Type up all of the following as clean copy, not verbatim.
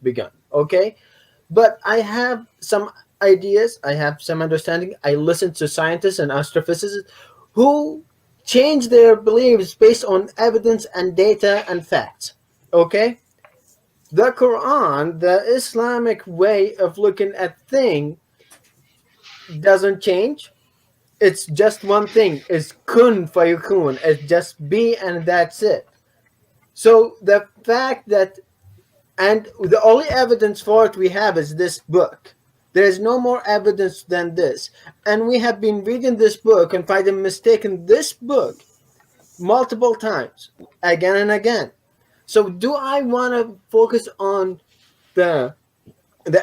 begun. Okay, but I have some ideas. I have some understanding. I listen to scientists and astrophysicists who change their beliefs based on evidence and data and facts. Okay, the Quran, the Islamic way of looking at things, doesn't change. It's just one thing. It's kun fayakun. It's just be and that's it. So the fact that, and the only evidence for it we have is this book. There is no more evidence than this. And we have been reading this book and finding mistake in this book multiple times, again and again. So do I want to focus on the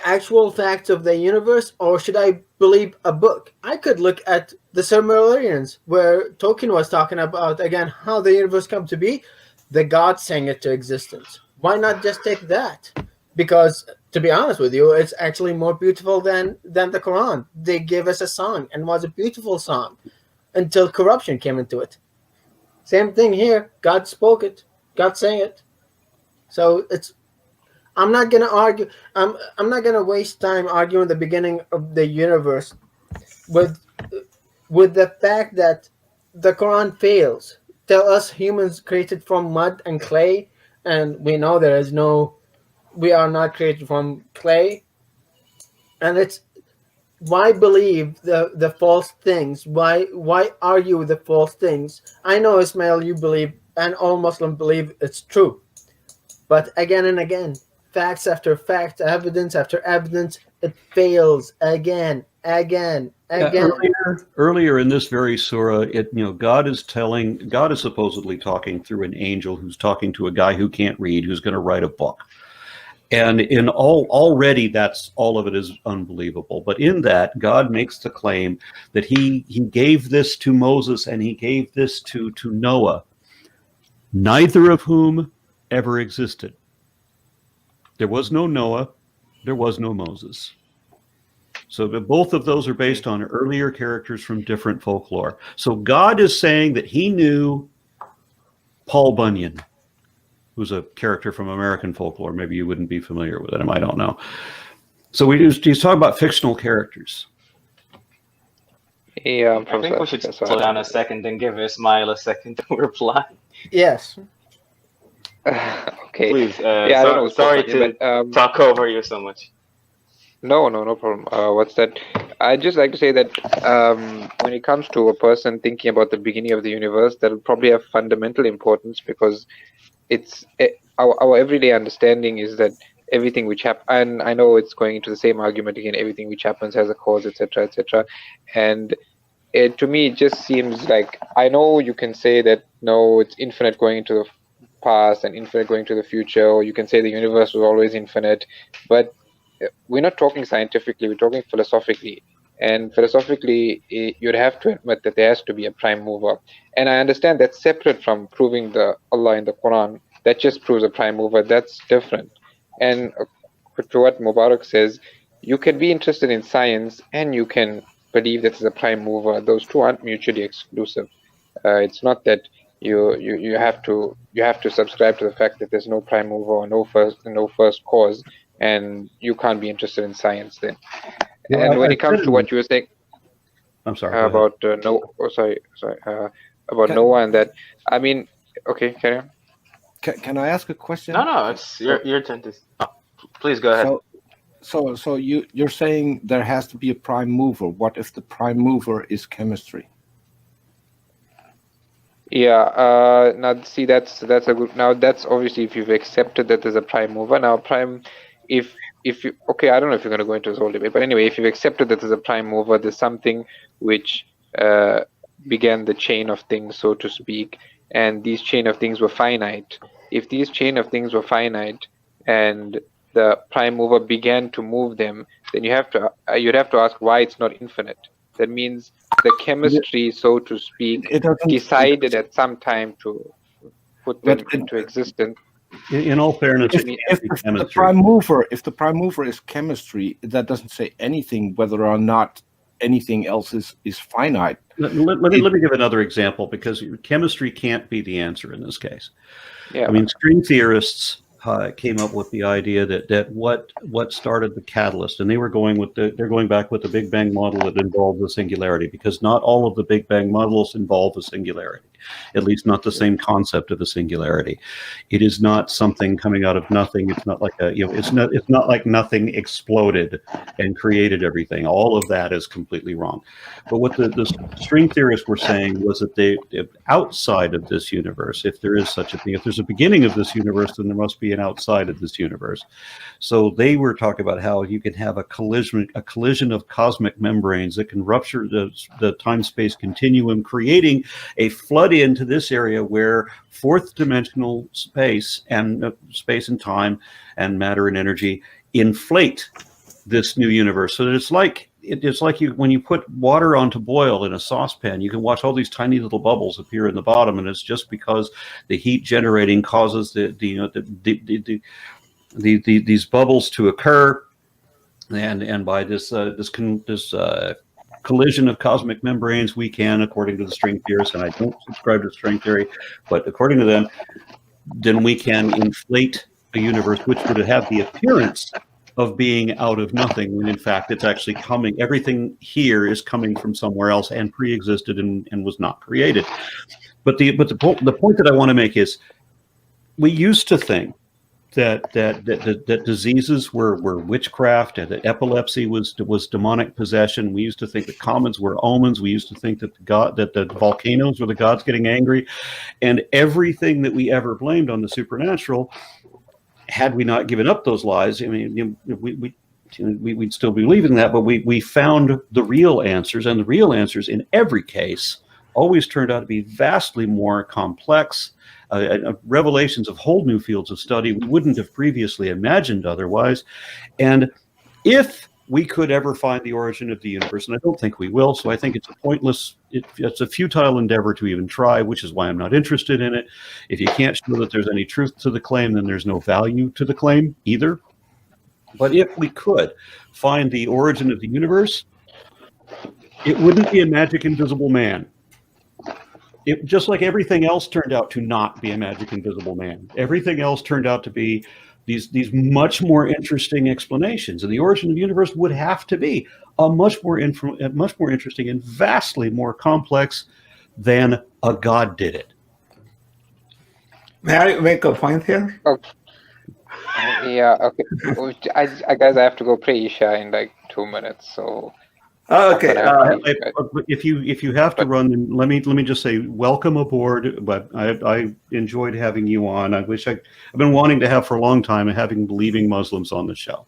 actual facts of the universe, or should I believe a book? I could look at the Silmarillions, where Tolkien was talking about, again, how the universe come to be. The gods sang it to existence. Why not just take that? Because, to be honest with you, it's actually more beautiful than the Quran. They gave us a song, and it was a beautiful song, until corruption came into it. Same thing here. God spoke it. God sang it. So it's, I'm not gonna argue. I'm not gonna waste time arguing the beginning of the universe with the fact that the Quran fails. Tell us humans created from mud and clay, and we know we are not created from clay. And it's, why believe the false things? Why argue with the false things? I know, Ismail, you believe, and all Muslims believe it's true, but again and again, facts after facts, evidence after evidence, it fails again. Earlier in this very surah, God is supposedly talking through an angel who's talking to a guy who can't read, who's going to write a book. And already that's all of it is unbelievable. But in that, God makes the claim that he gave this to Moses and he gave this to Noah, neither of whom ever existed. There was no Noah, there was no Moses. So both of those are based on earlier characters from different folklore. So God is saying that he knew Paul Bunyan, who's a character from American folklore. Maybe you wouldn't be familiar with him. I don't know. So he's talking about fictional characters. Yeah, I think we should slow down a second and give Ismail a second to reply. Yes. Okay. Please. Sorry to talk over you so much. No problem. What's that? I'd just like to say that when it comes to a person thinking about the beginning of the universe, that'll probably have fundamental importance, because it's our everyday understanding is that everything which happens, and I know it's going into the same argument again, everything which happens has a cause, etc., etc. And to me, it just seems like, I know you can say that, no, it's infinite going into the past and infinite going to the future, or you can say the universe was always infinite, but we're not talking scientifically, we're talking philosophically. And philosophically, you'd have to admit that there has to be a prime mover. And I understand that's separate from proving the Allah in the Quran. That just proves a prime mover. That's different. And to what Mubarak says, you can be interested in science and you can believe that there's a prime mover. Those two aren't mutually exclusive. It's not that you have to subscribe to the fact that there's no prime mover or no first cause, and you can't be interested in science then. Well, and when it comes to what you were saying, I'm sorry about about Noah and that, I mean, okay, carry on. Can I ask a question? No, it's your turn to. Oh, please go ahead. So you're saying there has to be a prime mover. What if the prime mover is chemistry? Yeah. Now see, that's a good. Now that's obviously if you've accepted that there's a prime mover. Now if you, okay, I don't know if you're going to go into this whole debate, but anyway, if you've accepted that there's a prime mover, there's something which began the chain of things, so to speak, and these chain of things were finite. If these chain of things were finite and the prime mover began to move them, then you'd have to ask why it's not infinite. That means the chemistry, so to speak, decided at some time to put them into existence. In all fairness, if the prime mover is chemistry, that doesn't say anything whether or not anything else is finite. Let me give another example, because chemistry can't be the answer in this case. Yeah. I mean, string theorists came up with the idea that what started the catalyst, and they're going back with the Big Bang model that involved the singularity, because not all of the Big Bang models involve a singularity, at least not the same concept of a singularity. It is not something coming out of nothing. It's not like it's not like nothing exploded and created everything. All of that is completely wrong. But what the string theorists were saying was that outside of this universe, if there is such a thing, if there's a beginning of this universe, then there must be an outside of this universe. So they were talking about how you can have a collision of cosmic membranes that can rupture the time-space continuum, creating a flood into this area where fourth dimensional space and time and matter and energy inflate this new universe. So that it's like when you put water onto boil in a saucepan, you can watch all these tiny little bubbles appear in the bottom, and it's just because the heat generating causes these bubbles to occur, and by this collision of cosmic membranes, we can, according to the string theorists, and I don't subscribe to string theory, but according to them, then we can inflate a universe which would have the appearance of being out of nothing, when in fact it's actually coming. Everything here is coming from somewhere else and pre-existed and was not created. But the point that I want to make is, we used to think that diseases were witchcraft, and that epilepsy was demonic possession. We used to think that comets were omens. We used to think that the volcanoes were the gods getting angry, and everything that we ever blamed on the supernatural. Had we not given up those lies, I mean, we'd still be believing that, but we found the real answers, and the real answers in every case always turned out to be vastly more complex, revelations of whole new fields of study we wouldn't have previously imagined otherwise. And if we could ever find the origin of the universe, and I don't think we will, so I think it's a pointless, it's a futile endeavor to even try, which is why I'm not interested in it. If you can't show that there's any truth to the claim, then there's no value to the claim either. But if we could find the origin of the universe, it wouldn't be a magic invisible man. It, just like everything else turned out to not be a magic invisible man. Everything else turned out to be these much more interesting explanations, and the origin of the universe would have to be a much more interesting and vastly more complex than a god did it. May I make a point here? Okay. Yeah. Okay. I guess I have to go pray Isha in like 2 minutes. So. Okay. If you have to run, then let me just say welcome aboard. But I enjoyed having you on. I've been wanting to have for a long time, and having believing Muslims on the show.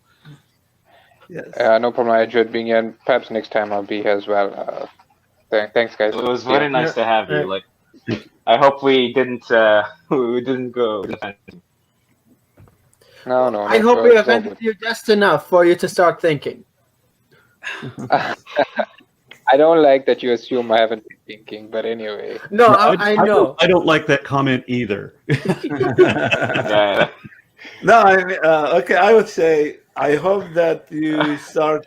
Yes. No problem. I enjoyed being here, and perhaps next time I'll be here as well. Thanks, guys. It was very nice to have you. Like, I hope we didn't go. No. I hope we offended you just enough for you to start thinking. I don't like that you assume I haven't been thinking, but anyway. No, I know. I don't like that comment either. Yeah. No, I mean, okay. I would say I hope that you start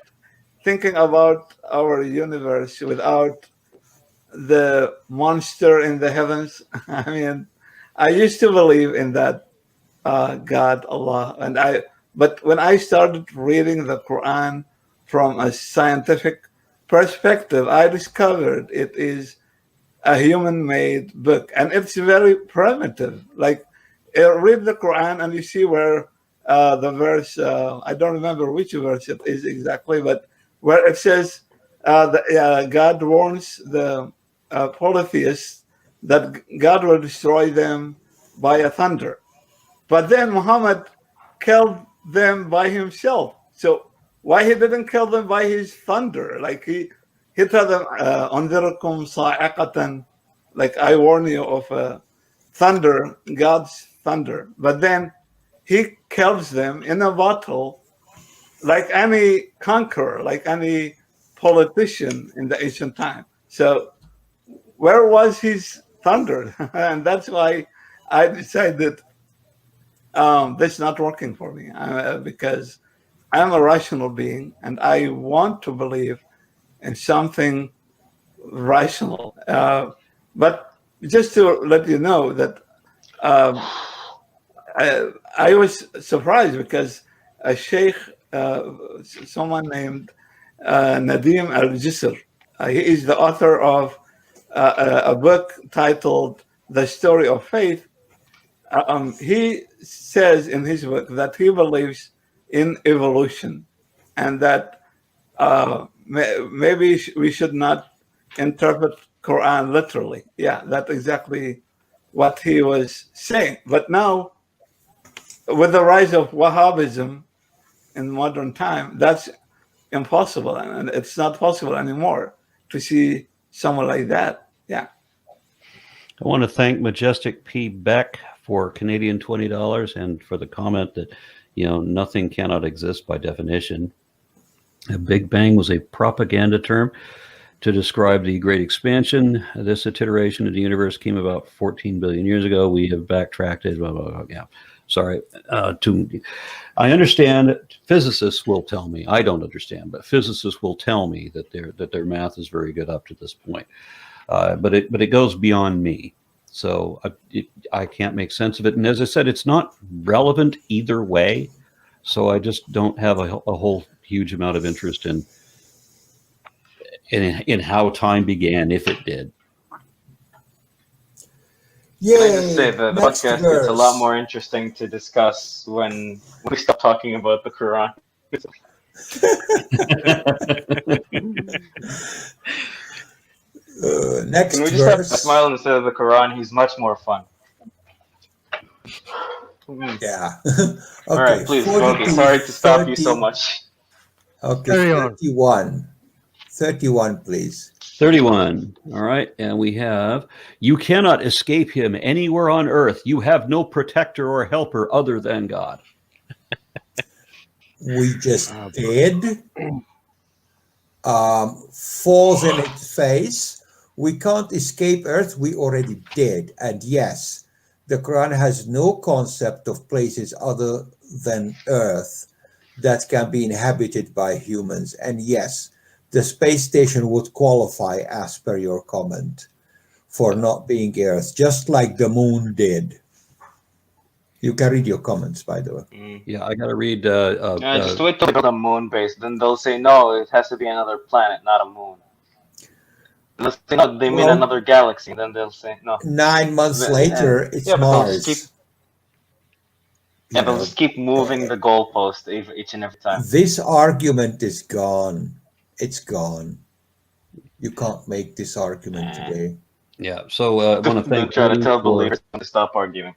thinking about our universe without the monster in the heavens. I mean, I used to believe in that God, Allah, but when I started reading the Quran from a scientific perspective, I discovered it is a human-made book, and it's very primitive. Like, read the Quran and you see where the verse, I don't remember which verse it is exactly, but where it says God warns the polytheists that God will destroy them by a thunder. But then Muhammad killed them by himself. So why he didn't kill them by his thunder? Like he told them, "Anzirakum sa'iqatan," like I warn you of thunder, God's thunder. But then he kills them in a bottle, like any conqueror, like any politician in the ancient time. So where was his thunder? And that's why I decided that's not working for me, because I'm a rational being, and I want to believe in something rational. But just to let you know that I was surprised because a sheikh, someone named Nadim al-Jisr, he is the author of a book titled The Story of Faith. He says in his book that he believes in evolution, and that maybe we should not interpret Quran literally. Yeah, that's exactly what he was saying. But now, with the rise of Wahhabism in modern time, that's impossible, and it's not possible anymore to see someone like that. Yeah. I want to thank Majestic P. Beck for Canadian $20 and for the comment that, nothing cannot exist by definition. A Big Bang was a propaganda term to describe the Great Expansion. This iteration of the universe came about 14 billion years ago. We have backtracked it. Blah, blah, blah. Yeah. Sorry. I understand. Physicists will tell me. I don't understand, but physicists will tell me that their math is very good up to this point. But it goes beyond me. So I can't make sense of it. And as I said, it's not relevant either way. So I just don't have a whole huge amount of interest in how time began, if it did. Can I just say the podcast gets a lot more interesting to discuss when we stop talking about the Quran. Next Can we just have a smile instead of the Quran? He's much more fun. Yeah. Okay, all right, please, Gogi. Sorry to stop you so much. Okay, 31. 31, please. 31. All right. And we have, you cannot escape him anywhere on earth. You have no protector or helper other than God. We just did. Falls in its face. We can't escape earth. We already did. And yes, the Quran has no concept of places other than earth that can be inhabited by humans. And yes, the space station would qualify, as per your comment, for not being Earth, just like the moon did. You can read your comments, by the way. Yeah, I got to read. Just wait till they build a moon base. Then they'll say, no, it has to be another planet, not a moon. They'll say, no, they mean another galaxy. Then they'll say, no. 9 months later, it's Mars. They'll just keep moving the goalpost each and every time. This argument is gone. It's gone. You can't make this argument today. Yeah. So I want to thank. Try to tell believers to stop arguing.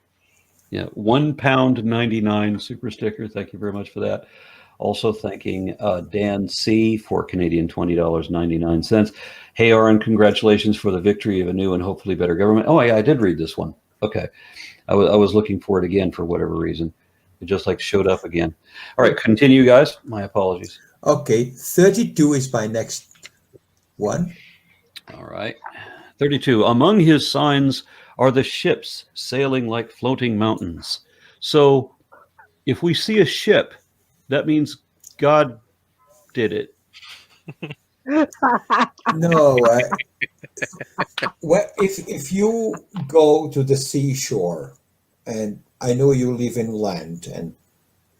Yeah, £1.99 super sticker. Thank you very much for that. Also thanking Dan C for Canadian $20.99. Hey, Aaron, congratulations for the victory of a new and hopefully better government. Oh, yeah, I did read this one. Okay, I was looking for it again for whatever reason. It just showed up again. All right, continue, guys. My apologies. Okay, 32 is my next one. All right. 32. Among his signs are the ships sailing like floating mountains. So if we see a ship, that means God did it. No. Well, if you go to the seashore, and I know you live inland, and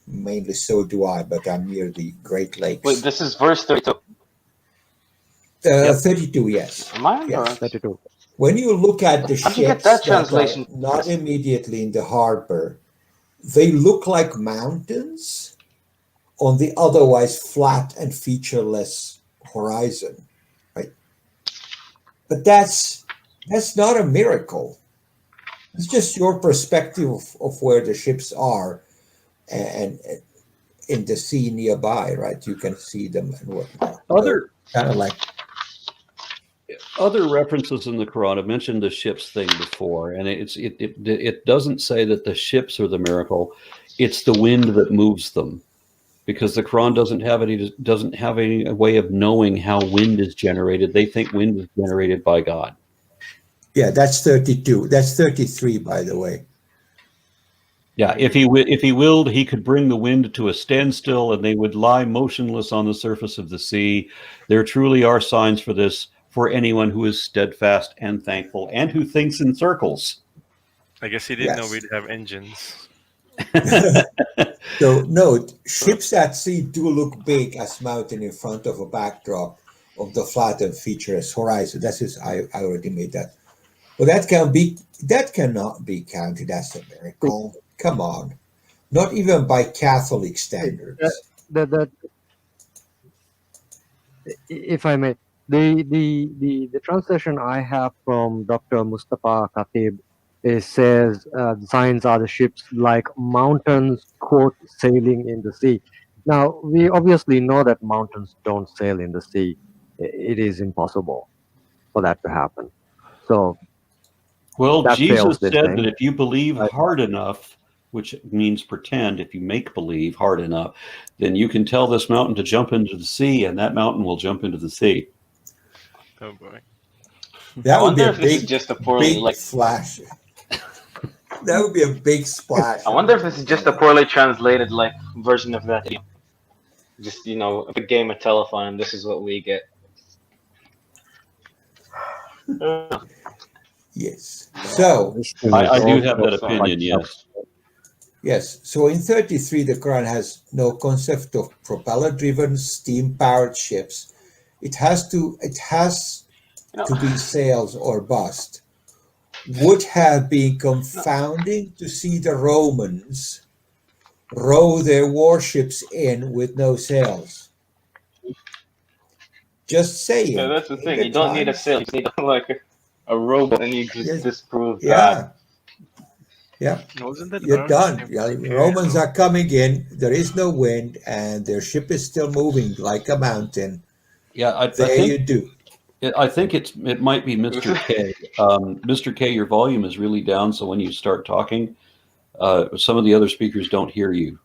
mainly so do I, but I'm near the Great Lakes. Wait, this is verse 32. 32, yes. Am I? Yes. 32. When you look at the ships get that translation? That are not immediately in the harbor, they look like mountains on the otherwise flat and featureless horizon, right? But that's not a miracle. It's just your perspective of where the ships are and in the sea nearby, right? You can see them and whatnot. Kind of like other references in the Quran have mentioned the ships thing before, and it doesn't say that the ships are the miracle. It's the wind that moves them, because the Quran doesn't have any way of knowing how wind is generated. They think wind is generated by God. Yeah, that's 32. That's 33, by the way. Yeah, if he willed, he could bring the wind to a standstill, and they would lie motionless on the surface of the sea. There truly are signs for this, for anyone who is steadfast and thankful, and who thinks in circles. I guess he didn't know we'd have engines. So note, ships at sea do look big as mountain in front of a backdrop of the flattened featureless horizon. I already made that. Well, that cannot be counted as a miracle. Come on, not even by Catholic standards. If I may, the translation I have from Dr. Mustafa Khatib, it says the signs are the ships like mountains, quote, sailing in the sea. Now, we obviously know that mountains don't sail in the sea. It is impossible for that to happen. So, well, that Jesus fails this said thing. that if you believe hard enough, which means pretend, if you make believe hard enough, then you can tell this mountain to jump into the sea, and that mountain will jump into the sea. Oh boy. That would be wonder a if this is big, just a poorly big flash. That would be a big splash. I wonder if this is just a poorly translated version of that. Just a big game of telephone, and this is what we get. Yes. So I do have that opinion, yes. yes. So in 33, the Quran has no concept of propeller-driven, steam-powered ships. It has to be sails or bust. Would have been confounding to see the Romans row their warships in with no sails. Just saying. Yeah, that's the thing. You don't need a sail. You need a rowboat, and you just disprove yeah. God. Yeah. Wasn't that You're Earth? done. Romans are coming in. There is no wind, and their ship is still moving like a mountain. Yeah, I There think you do. I think it might be Mr. K. Mr. K, your volume is really down, so when you start talking, some of the other speakers don't hear you.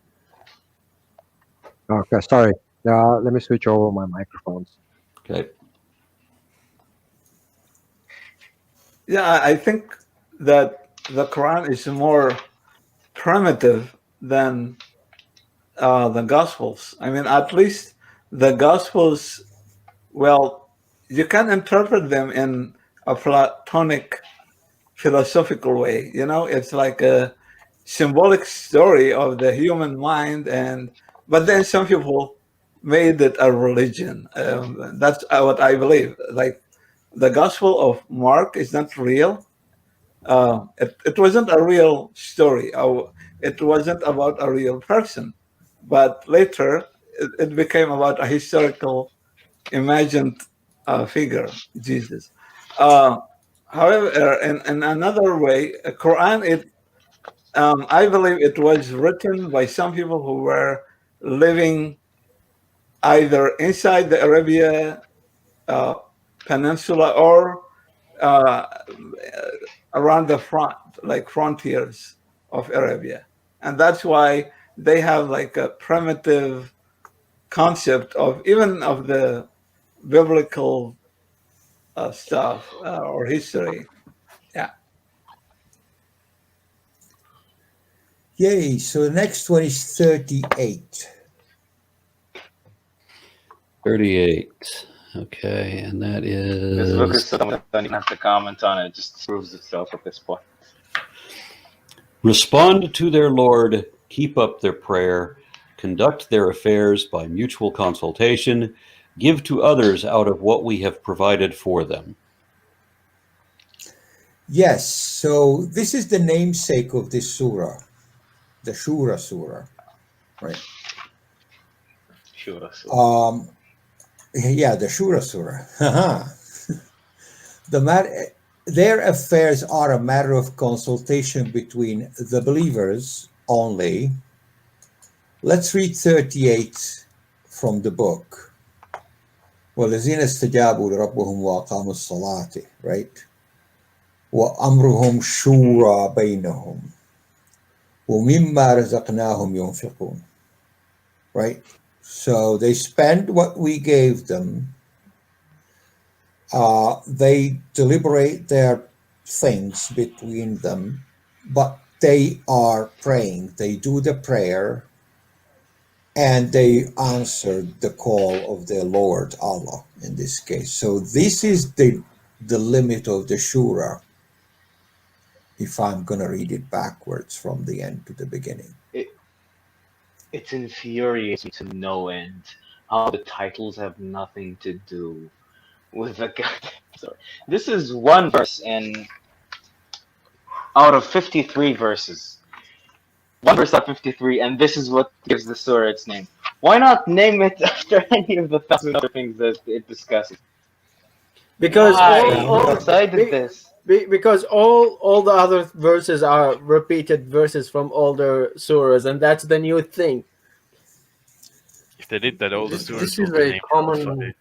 Okay, sorry. Let me switch over my microphones. Okay. Yeah, I think that the Quran is more primitive than the Gospels. I mean, at least the Gospels, well, you can interpret them in a Platonic philosophical way. It's like a symbolic story of the human mind, but then some people made it a religion. That's what I believe. Like the Gospel of Mark is not real. It wasn't a real story. It wasn't about a real person. But later, it became about a historical, imagined figure, Jesus. However, in another way, Quran, I believe it was written by some people who were living either inside the Arabia Peninsula or around the frontiers of Arabia, and that's why they have like a primitive concept of the biblical stuff or history. Yeah. Yay. So the next one is 38. 38. Okay, and that is... This book is something I don't even have to comment on. It just proves itself at this point. Respond to their Lord, keep up their prayer, conduct their affairs by mutual consultation, give to others out of what we have provided for them. Yes, so this is the namesake of this surah, the Surah, right? Shura. Yeah, the Surah. Their affairs are a matter of consultation between the believers only. Let's read 38 from the book. وَالَّذِينَ اسْتَجَابُوا لِرَبِّهِمْ وَأَقَامُوا الصَّلَاةَ, right? وَأَمْرُهُمْ شُورَى بَيْنَهُمْ وَمِمَّا رَزَقْنَاهُمْ يُنْفِقُونَ, right? So they spend what we gave them. They deliberate their things between them, but they are praying. They do the prayer, and they answer the call of their Lord Allah in this case. So this is the limit of the Shura, if I'm going to read it backwards from the end to the beginning. It infuriates me to no end how the titles have nothing to do with the goddamn story. This is one verse out of 53 verses. One verse out of 53, and this is what gives the surah its name. Why not name it after any of the thousand other things that it discusses? Because Who decided this? because all the other verses are repeated verses from older surahs, and that's the new thing. If they did that, all the This surahs is would be a named common. after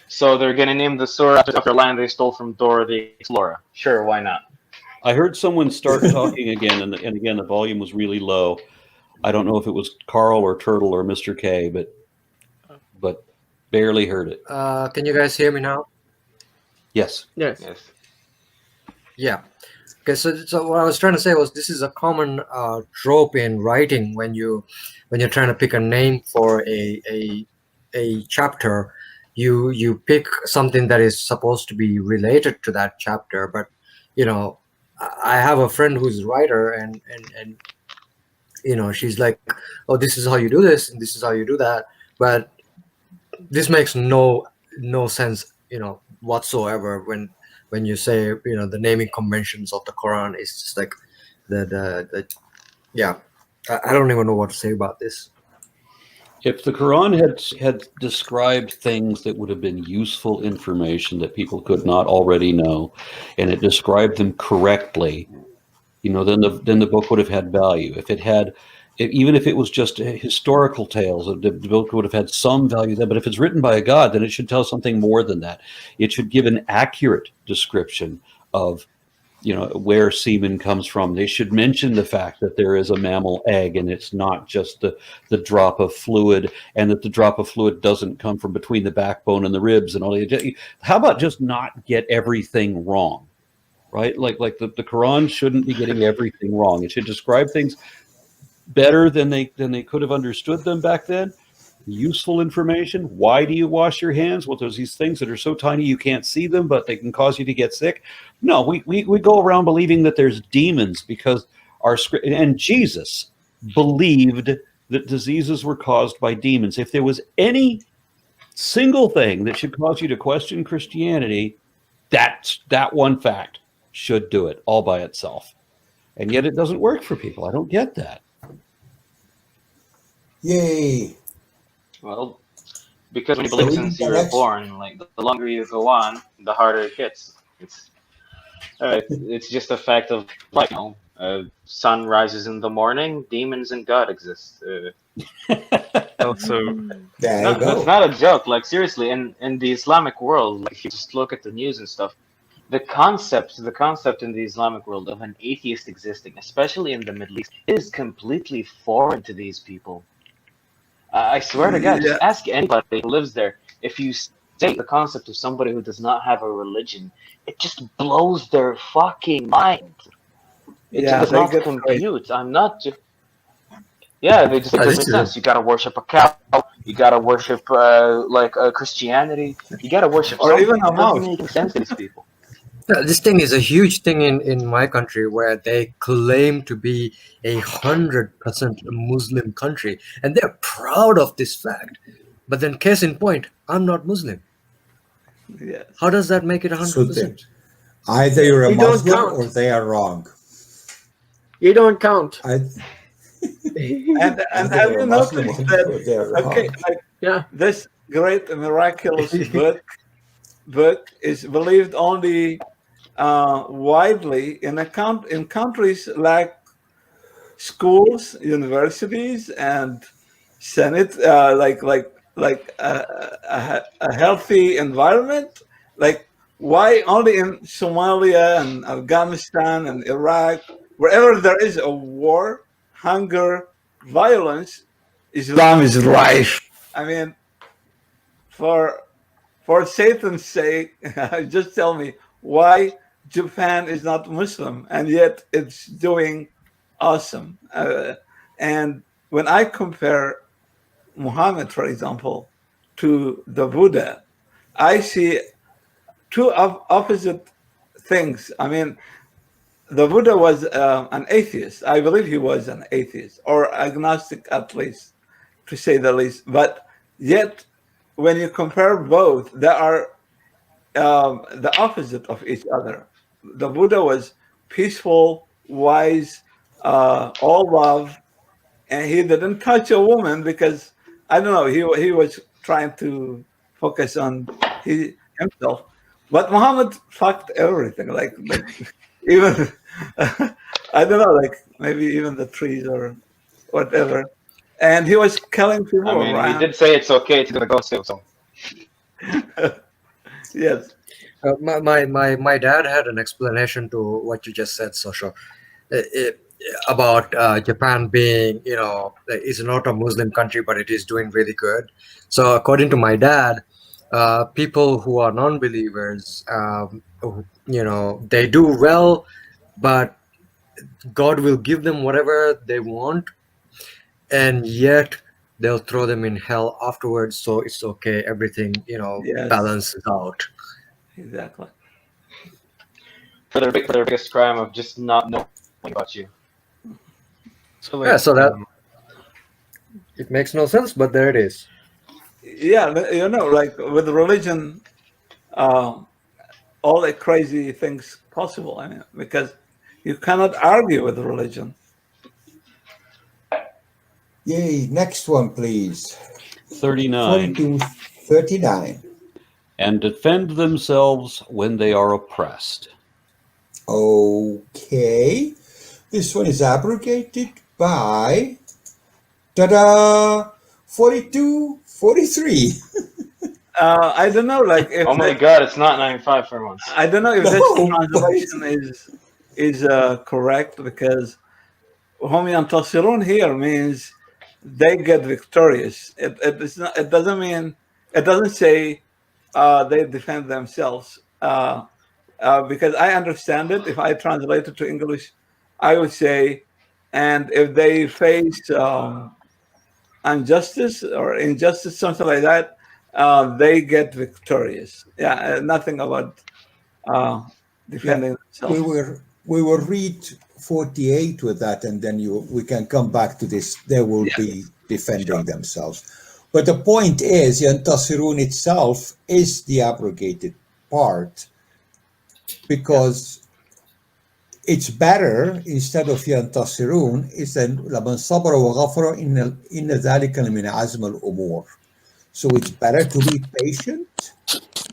So they're gonna name the surah after land they stole from Dora the Explorer. Sure, why not? I heard someone start talking again, and again the volume was really low. I don't know if it was Carl or Turtle or Mr. K, but barely heard it. Can you guys hear me now? Yes. Yes. Yes. Yeah. Okay. So what I was trying to say was this is a common trope in writing when you're trying to pick a name for a chapter. You pick something that is supposed to be related to that chapter, but you know, I have a friend who's a writer, and you know, she's like, oh, this is how you do this and this is how you do that, but this makes no sense, you know, whatsoever when you say, you know, the naming conventions of the Quran is just like the yeah, I don't even know what to say about this. If the Quran had described things that would have been useful information that people could not already know, and it described them correctly, you know, then the book would have had value. If it had, even if it was just historical tales, the book would have had some value there. But if it's written by a god, then it should tell something more than that. It should give an accurate description of, you know, where semen comes from. They should mention the fact that there is a mammal egg and it's not just the drop of fluid, and that the drop of fluid doesn't come from between the backbone and the ribs and all that. How about just not get everything wrong, right? Like the Quran shouldn't be getting everything wrong. It should describe things better than they could have understood them back then. Useful information. Why do you wash your hands? Well, there's these things that are so tiny you can't see them, but they can cause you to get sick. No, we go around believing that there's demons because our script, and Jesus believed that diseases were caused by demons. If there was any single thing that should cause you to question Christianity, that one fact should do it all by itself. And yet it doesn't work for people. I don't get that. Yay. Well, because when you believe since you were born, like the longer you go on, the harder it gets. It's just a fact of life. You know, sun rises in the morning, demons and God exist. Also, that's not a joke. Like seriously, in the Islamic world, like, if you just look at the news and stuff, the concept in the Islamic world of an atheist existing, especially in the Middle East, is completely foreign to these people. I swear to God, just ask anybody who lives there. If you say the concept of somebody who does not have a religion, it just blows their fucking mind. It just does not compute. I'm not just... Yeah, they just, it doesn't make sense. You gotta worship a cow. You gotta worship Christianity. You gotta worship or something. even a It mouse. doesn't make sense to these people. Yeah, this thing is a huge thing in my country, where they claim to be 100% Muslim country, and they're proud of this fact. But then, case in point, I'm not Muslim. Yes. How does that make it 100%? Either you're a You don't Muslim count. or they are wrong. You don't count. And Either have you're you a Muslim noticed or that? they're Okay, wrong. like Yeah. this great miraculous book is believed only widely in countries like schools, universities, and Senate, like a healthy environment. Like, why only in Somalia and Afghanistan and Iraq, wherever there is a war, hunger, violence, Islam is rife. I mean, for Satan's sake, just tell me why Japan is not Muslim and yet it's doing awesome. And when I compare Muhammad, for example, to the Buddha, I see two opposite things. I mean, the Buddha was an atheist. I believe he was an atheist or agnostic, at least, to say the least. But yet, when you compare both, they are the opposite of each other. The Buddha was peaceful, wise, all love, and he didn't touch a woman because, I don't know, he was trying to focus on himself. But Muhammad fucked everything, like even I don't know, like maybe even the trees or whatever. And he was killing people I mean, around. he did say it's okay to go still. So Yes. My dad had an explanation to what you just said, Sosho, about Japan being, is not a Muslim country, but it is doing really good. So according to my dad, people who are non-believers, they do well, but God will give them whatever they want, and yet they'll throw them in hell afterwards. So it's okay. Everything, Yes. balances out. Exactly. for their biggest crime of just not knowing about you. So Yeah, so that it makes no sense, but there it is. Yeah, like with religion, all the crazy things possible. I mean, because you cannot argue with religion. Yay, next one, please. 39. 39. And defend themselves when they are oppressed. Okay. This one is abrogated by, ta-da, 42, 43. I don't know, like if Oh my God, it's not 95 for once. I don't know if No, this translation is correct, because hum yantasirun here means they get victorious. It doesn't mean, it doesn't say they defend themselves. Because I understand it. If I translate it to English, I would say, and if they face injustice or injustice, something like that, they get victorious. Yeah, nothing about defending themselves. We will read 48 with that, and then we can come back to this. They will be defending themselves. But the point is, Yantasirun itself is the abrogated part, because it's better, instead of Yantasirun, it's لمن صبر وغفر إن ذلك من عزم الأمور. So it's better to be patient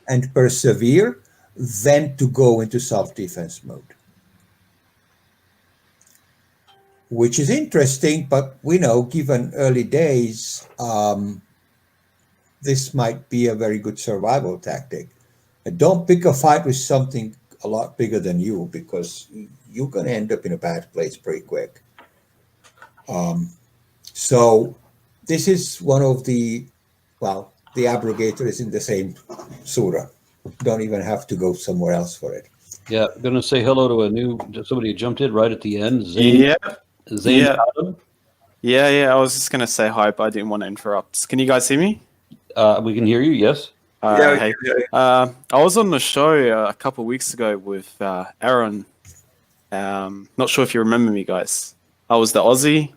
and persevere than to go into self-defense mode. Which is interesting, but we know, given early days, this might be a very good survival tactic. And don't pick a fight with something a lot bigger than you, because you're going to end up in a bad place pretty quick. So this is one of the abrogator is in the same surah. Don't even have to go somewhere else for it. Yeah, I'm going to say hello to somebody who jumped in right at the end. Zayn Adam. Yeah. I was just going to say hi, but I didn't want to interrupt. Can you guys hear me? We can hear you, yes. Hey. I was on the show a couple of weeks ago with Aaron. Not sure if you remember me, guys. I was the Aussie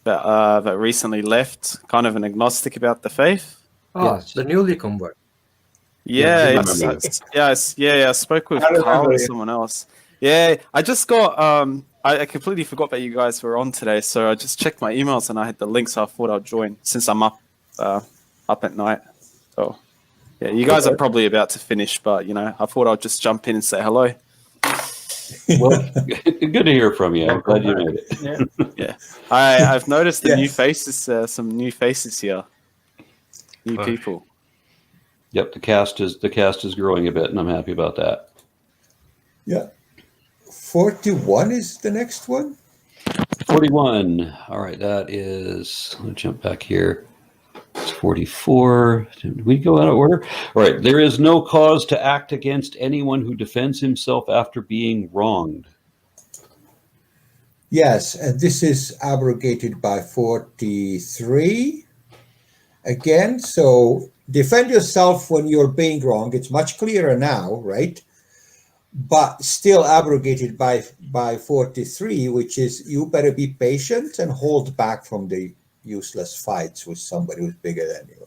that recently left, kind of an agnostic about the faith. Oh, the newly convert. Yeah, I spoke with Carl or someone else. Yeah, I just got I completely forgot that you guys were on today, so I just checked my emails and I had the link, so I thought I'd join since I'm up at night. So yeah, you guys are probably about to finish, but I thought I'd just jump in and say hello. Well, good to hear from you. I'm glad you made it. Yeah. I've noticed the new faces, some new faces here. New people. Yep, the cast is growing a bit, and I'm happy about that. Yeah. 41 is the next one. 41. All right, that is. Let me jump back here. It's 44. Did we go out of order? All right. There is no cause to act against anyone who defends himself after being wronged. Yes, and this is abrogated by 43. Again, so defend yourself when you're being wrong. It's much clearer now, right? but still abrogated by 43, which is you better be patient and hold back from the useless fights with somebody who's bigger than you.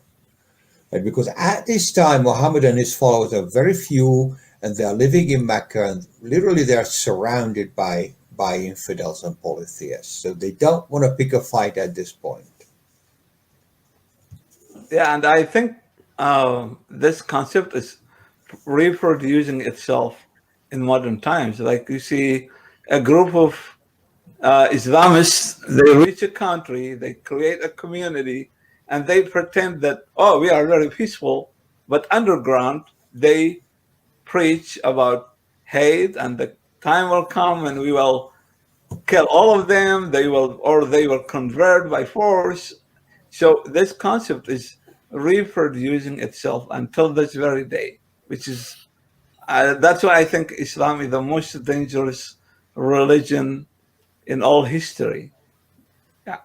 And because at this time, Muhammad and his followers are very few, and they are living in Mecca, and literally they are surrounded by infidels and polytheists. So they don't want to pick a fight at this point. Yeah, and I think this concept is reproducing itself in modern times. Like you see a group of Islamists, they reach a country, they create a community, and they pretend that, oh, we are very peaceful, but underground, they preach about hate, and the time will come and we will kill all of them, they will convert by force. So this concept is reproducing itself until this very day, which is, that's why I think Islam is the most dangerous religion in all history. Yeah.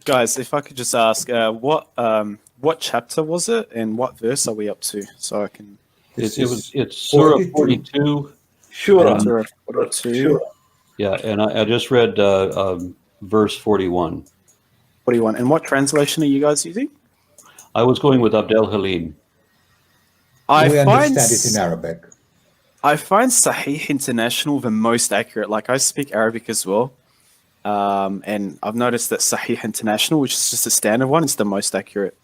Guys, if I could just ask, what chapter was it and what verse are we up to? So I can. It's Surah 42. Shura. Surah 42. Yeah, and I just read verse 41. 41. And what translation are you guys using? I was going with Abdel Halim. We understand it in Arabic. I find Sahih International the most accurate. Like, I speak Arabic as well. And I've noticed that Sahih International, which is just a standard one, is the most accurate.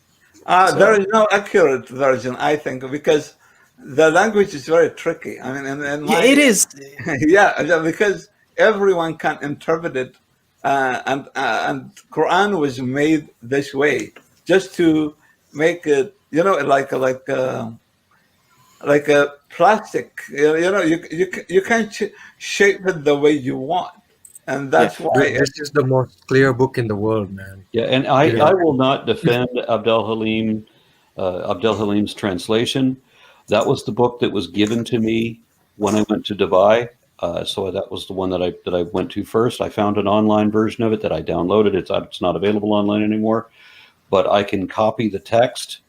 There is no accurate version, I think, because the language is very tricky. I mean, yeah, it is. Yeah, because everyone can interpret it, and Quran was made this way just to make it, you know, like a plastic. You know, you can't shape it the way you want, and that's why this is the most clear book in the world, man. Yeah, and I will not defend Abdel Halim's translation. That was the book that was given to me when I went to Dubai. So that was the one that I went to first. I found an online version of it that I downloaded. It's not available online anymore, but I can copy the text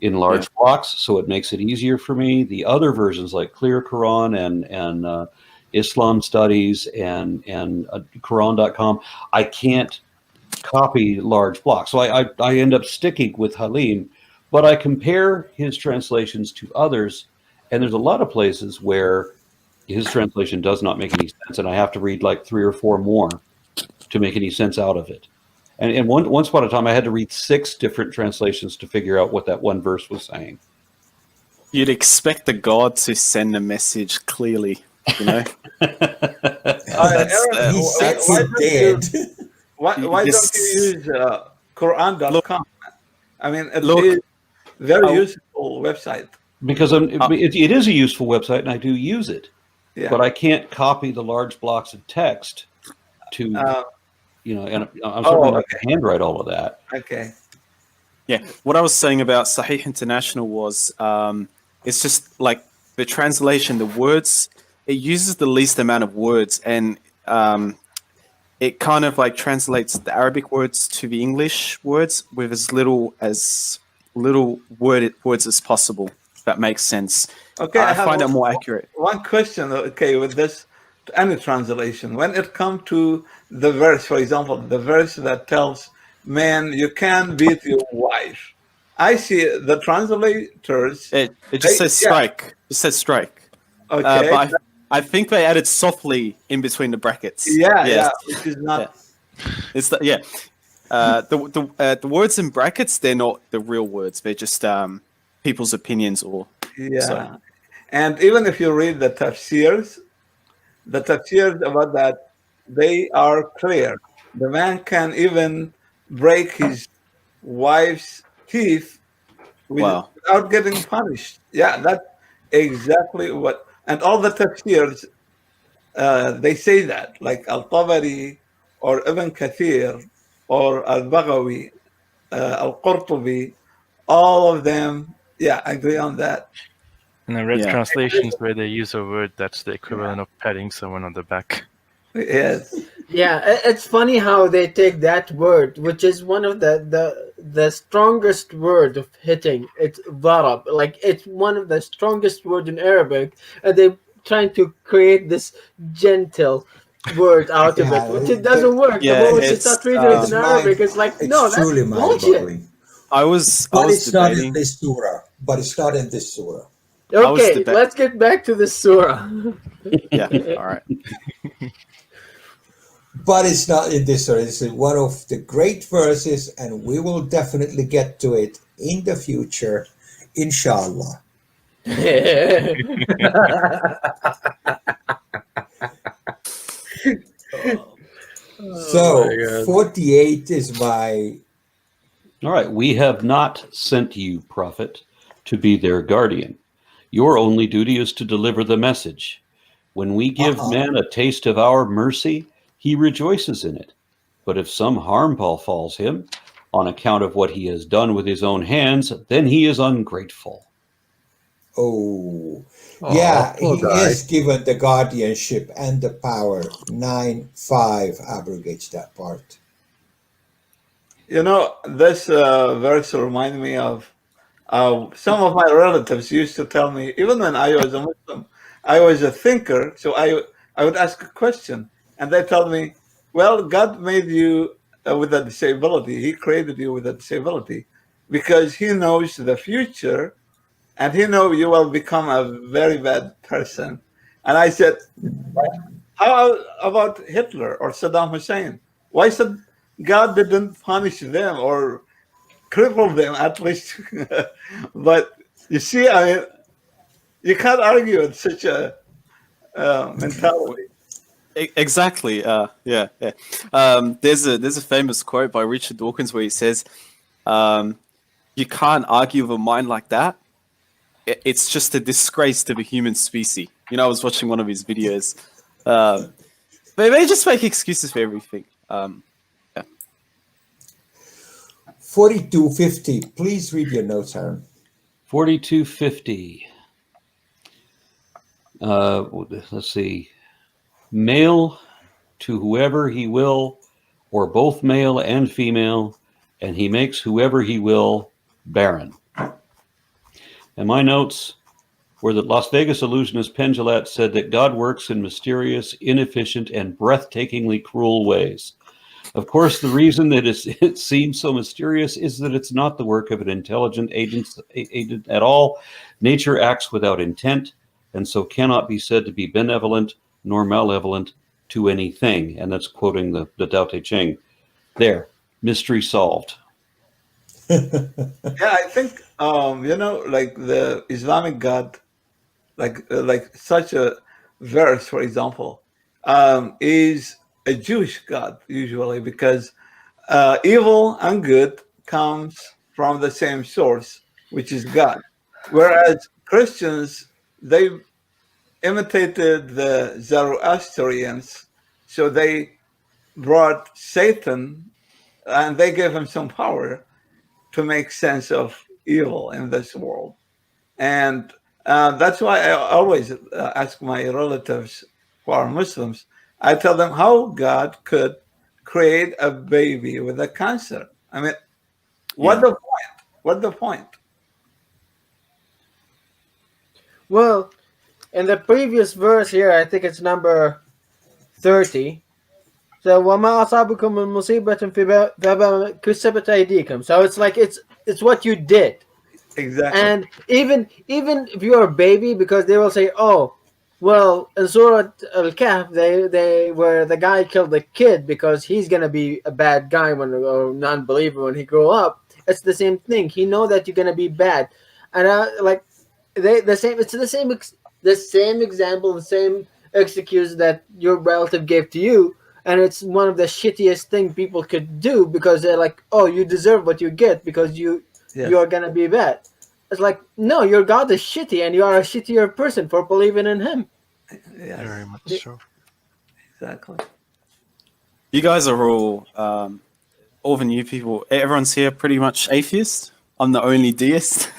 in large blocks, so it makes it easier for me. The other versions, like Clear Quran and Islam Studies and Quran.com, I can't copy large blocks. So I end up sticking with Halim, but I compare his translations to others, and there's a lot of places where his translation does not make any sense, and I have to read like 3 or 4 more to make any sense out of it. And once upon a time, I had to read 6 different translations to figure out what that one verse was saying. You'd expect the God to send a message clearly, you know? He said he did. Why don't you use Quran.com? I mean, it is very useful website. Because it is a useful website, and I do use it. Yeah. But I can't copy the large blocks of text to, and I'm certainly not going to handwrite all of that. Okay. Yeah, what I was saying about Sahih International was it's just like the translation, the words, it uses the least amount of words, and it kind of like translates the Arabic words to the English words with as little words as possible. If that makes sense. Okay, I find it more accurate. One question, okay, with this, any translation, when it comes to the verse, for example, the verse that tells man, you can't beat your wife. I see the translators. It just says strike. It says strike. Okay. But I think they added softly in between the brackets. Yeah, which is not. Yeah. It's the words in brackets. They're not the real words. They're just people's opinions or. Yeah. So. And even if you read the tafsirs about that, they are clear. The man can even break his wife's teeth without getting punished. Yeah, that's exactly what. And all the tafsirs, they say that, like Al-Tabari or Ibn Kathir or Al-Baghawi, Al-Qurtubi, all of them, agree on that. And I read translations where they use a word that's the equivalent of patting someone on the back. Yes. Yeah, it's funny how they take that word, which is one of the the strongest word of hitting. It's darab. Like it's one of the strongest words in Arabic, and they're trying to create this gentle word out of it, which it doesn't work. Yeah, the moment you it's, start reading it in Arabic, it's like, no, that's truly bullshit. mind-boggling. I was But it's not in debating. this surah. But it's not in this surah. Okay, let's get back to the surah. Yeah, all right. But it's not in this surah. It's one of the great verses, and we will definitely get to it in the future, inshallah. So 48 is my... All right. We have not sent you, prophet, to be their guardian. Your only duty is to deliver the message. When we give man a taste of our mercy, he rejoices in it. But if some harm befalls him on account of what he has done with his own hands, then he is ungrateful. Oh, yeah, he is given the guardianship and the power. 9:5 abrogates that part. You know, this verse reminds me of some of my relatives used to tell me, even when I was a Muslim, I was a thinker, so I would ask a question, and they tell me, well, God made you with a disability. He created you with a disability because he knows the future, and he knows you will become a very bad person. And I said, how about Hitler or Saddam Hussein? Why said God didn't punish them or cripple them at least? But you see, I mean, you can't argue with such a mentality. Exactly. Yeah. There's a famous quote by Richard Dawkins where he says, "You can't argue with a mind like that. It's just a disgrace to the human species." You know, I was watching one of his videos. They just make excuses for everything. 4250. Please read your notes, Aaron. 4250. Let's see. Male to whoever he will, or both male and female, and he makes whoever he will barren. And my notes were that Las Vegas illusionist Penn Jillette said that God works in mysterious, inefficient, and breathtakingly cruel ways. Of course, the reason that it seems so mysterious is that it's not the work of an intelligent agent at all. Nature acts without intent, and so cannot be said to be benevolent nor malevolent to anything. And that's quoting the Tao Te Ching. There, mystery solved. Yeah, I think you know, like the Islamic God, like such a verse, for example, is a Jewish God usually, because evil and good comes from the same source, which is God. Whereas Christians, they imitated the Zoroastrians, so they brought Satan and they gave him some power to make sense of evil in this world. And that's why I always ask my relatives who are Muslims, I tell them how God could create a baby with a cancer. I mean, what the point? What the point? Well, in the previous verse here, I think it's number 30. So وَمَا أَصَابَكُم مِّن مُّصِيبَةٍ فَبِمَا كَسَبَتْ أَيْدِيكُم. So it's like it's what you did. Exactly. And even if you're a baby, because they will say, oh, well, in Surah Al-Kahf, they were the guy killed the kid because he's gonna be a bad guy or non-believer when he grow up. It's the same thing. He know that you're gonna be bad, and it's the same example, the same excuse that your relative gave to you. And it's one of the shittiest thing people could do, because they're like, oh, you deserve what you get because you are going to be bad. It's like, no, your God is shitty and you are a shittier person for believing in him. Yeah, very much so. Exactly. You guys are all the new people. Everyone's here pretty much atheist. I'm the only deist.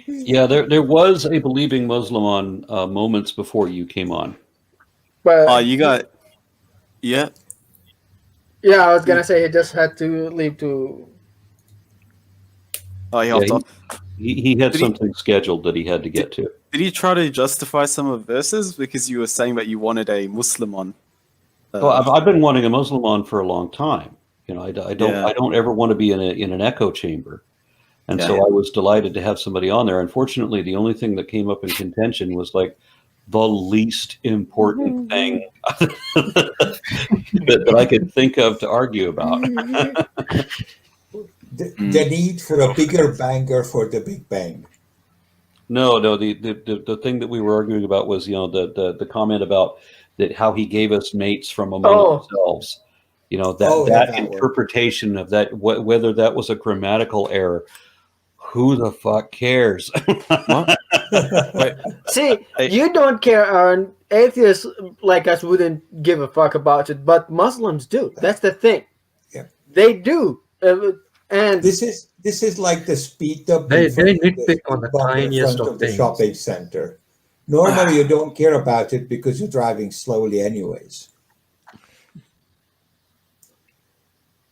Yeah, there was a believing Muslim on moments before you came on. But you got... Yeah. Yeah, I was gonna say he just had to leave to Oh, he hopped off. He had something scheduled that he had to get to. Did you try to justify some of the verses because you were saying that you wanted a Muslim on? Well, I've been wanting a Muslim on for a long time. You know, I don't ever want to be in an echo chamber, and so I was delighted to have somebody on there. Unfortunately, the only thing that came up in contention was like the least important thing that I could think of to argue about. The need for a bigger banger for the Big Bang. No. The thing that we were arguing about was, you know, the comment about that how he gave us mates from among ourselves. You know, that interpretation of that, whether that was a grammatical error, who the fuck cares? See, you don't care, Aaron. Atheists like us wouldn't give a fuck about it, but Muslims do. That's the thing. Yeah, they do. And this is like the speed up. They nitpick on the tiniest of the things. shopping center. Normally, you don't care about it because you're driving slowly, anyways.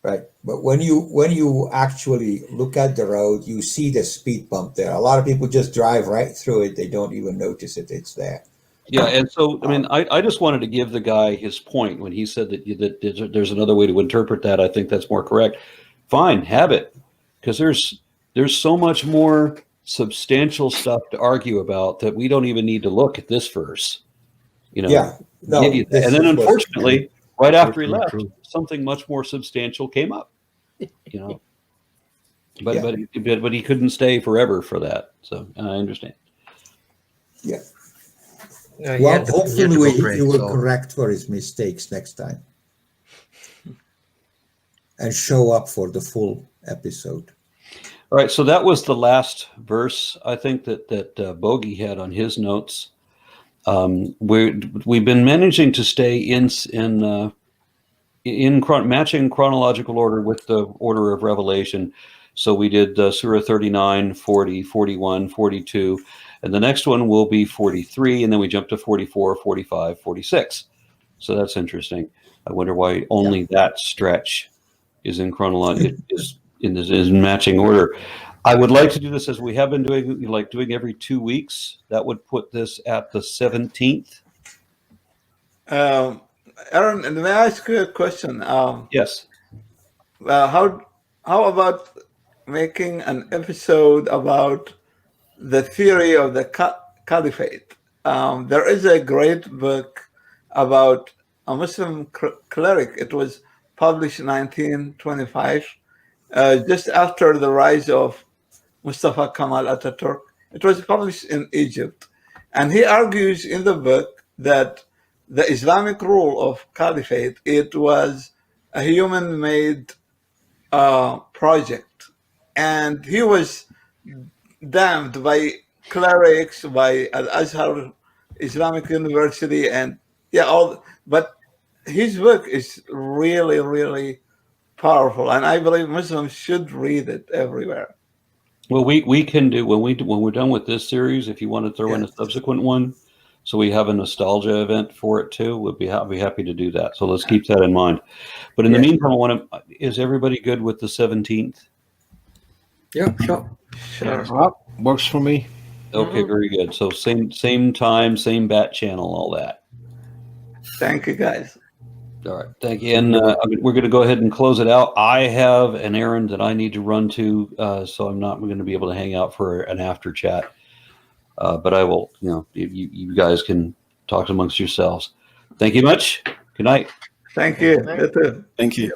Right, but when you actually look at the road, you see the speed bump there. A lot of people just drive right through it; they don't even notice it. It's there. Yeah, and so I mean, I just wanted to give the guy his point when he said that there's another way to interpret that. I think that's more correct. Fine, have it, because there's so much more substantial stuff to argue about that we don't even need to look at this verse. You know, yeah, no, and then unfortunately, right after he left, something much more substantial came up. You know, but he couldn't stay forever for that. So I understand. Yeah. Well, hopefully he will correct for his mistakes next time and show up for the full episode. All right, so that was the last verse I think that Bogey had on his notes. We've been managing to stay in matching chronological order with the order of revelation. So we did Surah 39, 40, 41, 42, and the next one will be 43, and then we jump to 44, 45, 46. So that's interesting. I wonder why only that stretch is in is matching order. I would like to do this as we have been doing every 2 weeks. That would put this at the 17th. Aaron, may I ask you a question? Yes. How about making an episode about the theory of the caliphate? There is a great book about a Muslim cleric. It was published in 1925, just after the rise of Mustafa Kemal Ataturk. It was published in Egypt. And he argues in the book that the Islamic rule of caliphate, it was a human-made project. And he was damned by clerics, by Al-Azhar Islamic University, and but his book is really, really powerful, and I believe Muslims should read it everywhere. Well, we can do when we're done with this series. If you want to throw in a subsequent one, so we have a nostalgia event for it too, we'll be happy to do that. So let's keep that in mind. But in the meantime, is everybody good with the 17th? Yeah, sure. Well, works for me. Okay, very good. So same time, same bat channel, all that. Thank you, guys. All right, thank you. And we're going to go ahead and close it out. I have an errand that I need to run to, so I'm not going to be able to hang out for an after chat. But I will, you guys can talk amongst yourselves. Thank you much. Good night. Thank you. Thank you.